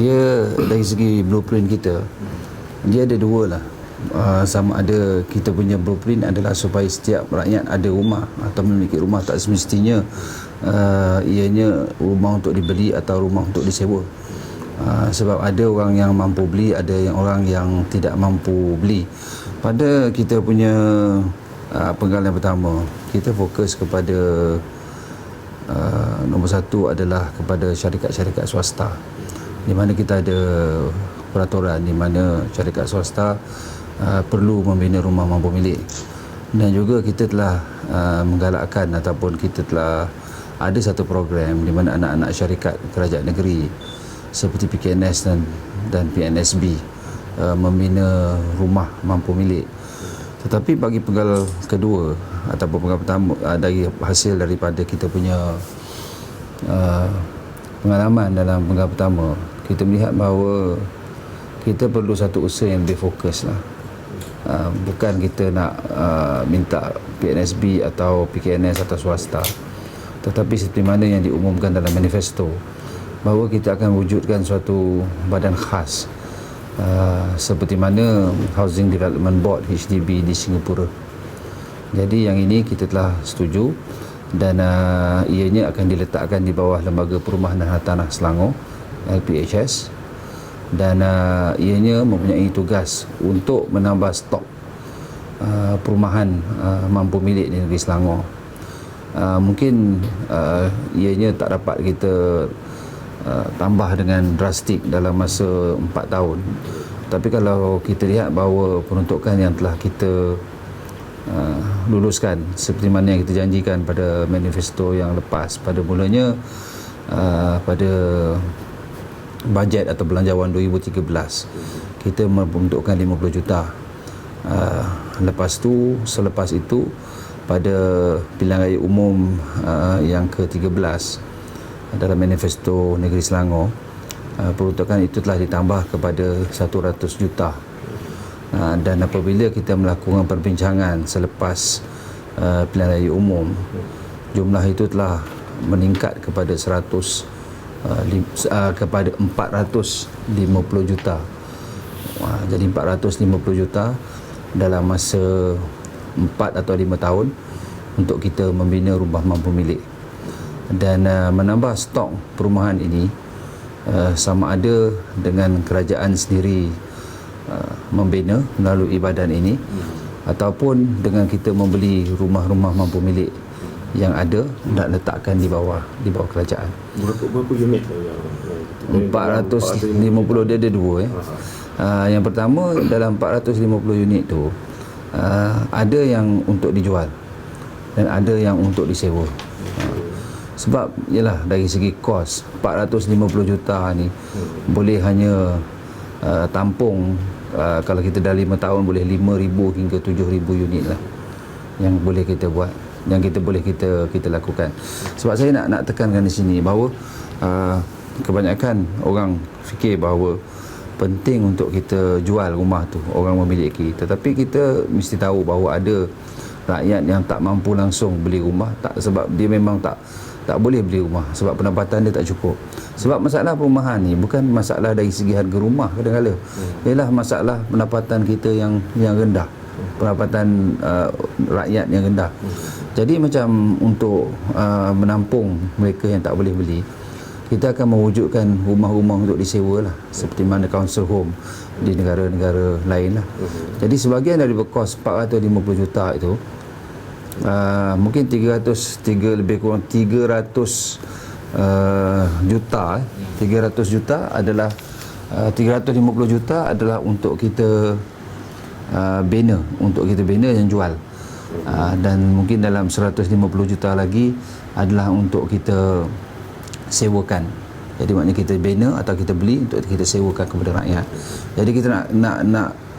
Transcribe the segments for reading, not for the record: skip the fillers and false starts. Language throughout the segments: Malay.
Dia dari segi blueprint kita, dia ada dua lah. Sama ada kita punya blueprint adalah supaya setiap rakyat ada rumah atau memiliki rumah, tak semestinya ianya rumah untuk dibeli atau rumah untuk disewa. Sebab ada orang yang mampu beli, ada yang orang yang tidak mampu beli. Pada kita punya penggalan pertama, kita fokus kepada nombor satu adalah kepada syarikat-syarikat swasta, di mana kita ada peraturan di mana syarikat swasta perlu membina rumah mampu milik. Dan juga kita telah menggalakkan ataupun kita telah ada satu program di mana anak-anak syarikat kerajaan negeri seperti PKNS dan PNSB membina rumah mampu milik. Tetapi bagi penggal kedua ataupun penggal pertama, dari hasil daripada kita punya pengalaman dalam penggal pertama, kita melihat bahawa kita perlu satu usaha yang lebih fokus lah. Bukan kita nak minta PNSB atau PKNS atau swasta, tetapi seperti mana yang diumumkan dalam manifesto, bahawa kita akan wujudkan suatu badan khas seperti mana Housing Development Board HDB di Singapura. Jadi yang ini kita telah setuju dan ianya akan diletakkan di bawah Lembaga Perumahan dan Hartanah Selangor LPHS, dan ianya mempunyai tugas untuk menambah stok perumahan mampu milik di negeri Selangor. Mungkin ianya tak dapat kita tambah dengan drastik dalam masa 4 tahun. Tapi kalau kita lihat bahawa peruntukan yang telah kita luluskan seperti mana yang kita janjikan pada manifesto yang lepas, pada mulanya pada bajet atau belanjawan 2013 kita memperuntukkan 50 juta. Selepas itu pada pilihan raya umum yang ke-13 dalam manifesto negeri Selangor, peruntukan itu telah ditambah kepada 100 juta. Dan apabila kita melakukan perbincangan selepas pilihan raya umum, jumlah itu telah meningkat kepada 450 juta. Jadi 450 juta dalam masa 4 atau 5 tahun untuk kita membina rumah mampu milik. Dan menambah stok perumahan ini sama ada dengan kerajaan sendiri membina melalui badan ini, ataupun dengan kita membeli rumah-rumah mampu milik yang ada dan letakkan di bawah kerajaan. Berapa unit? 450 dia ada dua. Yang pertama, dalam 450 unit tu ada yang untuk dijual dan ada yang untuk disewa. Sebab ialah dari segi kos 450 juta ni boleh hanya tampung, kalau kita dah 5 tahun boleh 5,000 hingga 7,000 unit lah yang boleh kita buat, yang kita boleh kita lakukan. Sebab saya nak tekankan di sini bahawa kebanyakan orang fikir bahawa penting untuk kita jual rumah tu, orang memiliki, tetapi kita mesti tahu bahawa ada rakyat yang tak mampu langsung beli rumah, sebab dia memang tak boleh beli rumah sebab pendapatan dia tak cukup. Sebab masalah perumahan ni bukan masalah dari segi harga rumah kadang-kadang, ialah masalah pendapatan kita yang rendah, pendapatan rakyat yang rendah. Jadi macam untuk menampung mereka yang tak boleh beli, kita akan mewujudkan rumah-rumah untuk disewa lah, seperti mana council home di negara-negara lain lah. Jadi sebahagian dari kos 450 juta itu, mungkin 300 juta 300 juta adalah 350 juta adalah untuk kita bina, dan jual. Dan mungkin dalam 150 juta lagi adalah untuk kita sewakan. Jadi maknanya kita bina atau kita beli untuk kita sewakan kepada rakyat. Jadi kita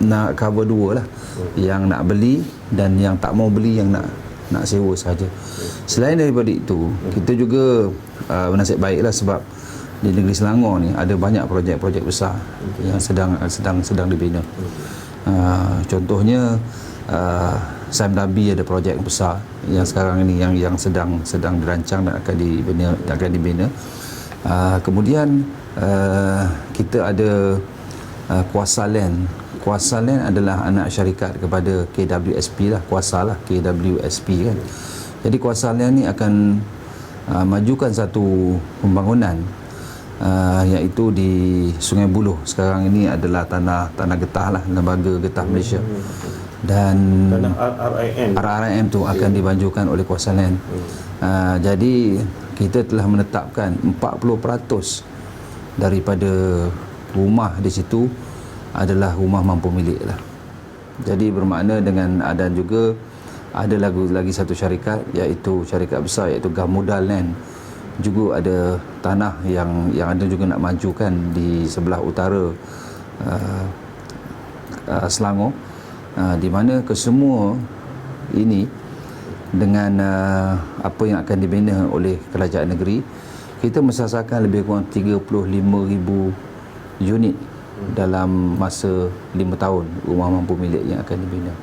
nak cover dua lah, yang nak beli dan yang tak mau beli, yang nak sewa sahaja. Selain daripada itu, kita juga bernasib baiklah sebab di negeri Selangor ni ada banyak projek-projek besar yang sedang dibina. Contohnya Sam Dabi ada projek besar yang sekarang ini yang sedang dirancang dan akan dibina. Kemudian kita ada Kuasa Land. Kuasa Land adalah anak syarikat kepada KWSP lah, Kuasa lah, KWSP kan. Jadi Kuasa Land ni akan majukan satu pembangunan iaitu di Sungai Buloh. Sekarang ini adalah tanah getah lah, Lembaga Getah Malaysia. Dan tanah RRIM tu akan dibanjurkan oleh Kuasa Land. Jadi kita telah menetapkan 40% daripada rumah di situ adalah rumah mampu milik lah. Jadi bermakna dengan dan juga ada lagi satu syarikat, iaitu syarikat besar, iaitu Gamuda Land, juga ada tanah yang ada juga nak majukan di sebelah utara Selangor, di mana kesemua ini dengan apa yang akan dibina oleh kerajaan negeri, kita mensasarkan lebih kurang 35,000 unit dalam masa 5 tahun rumah mampu milik yang akan dibina.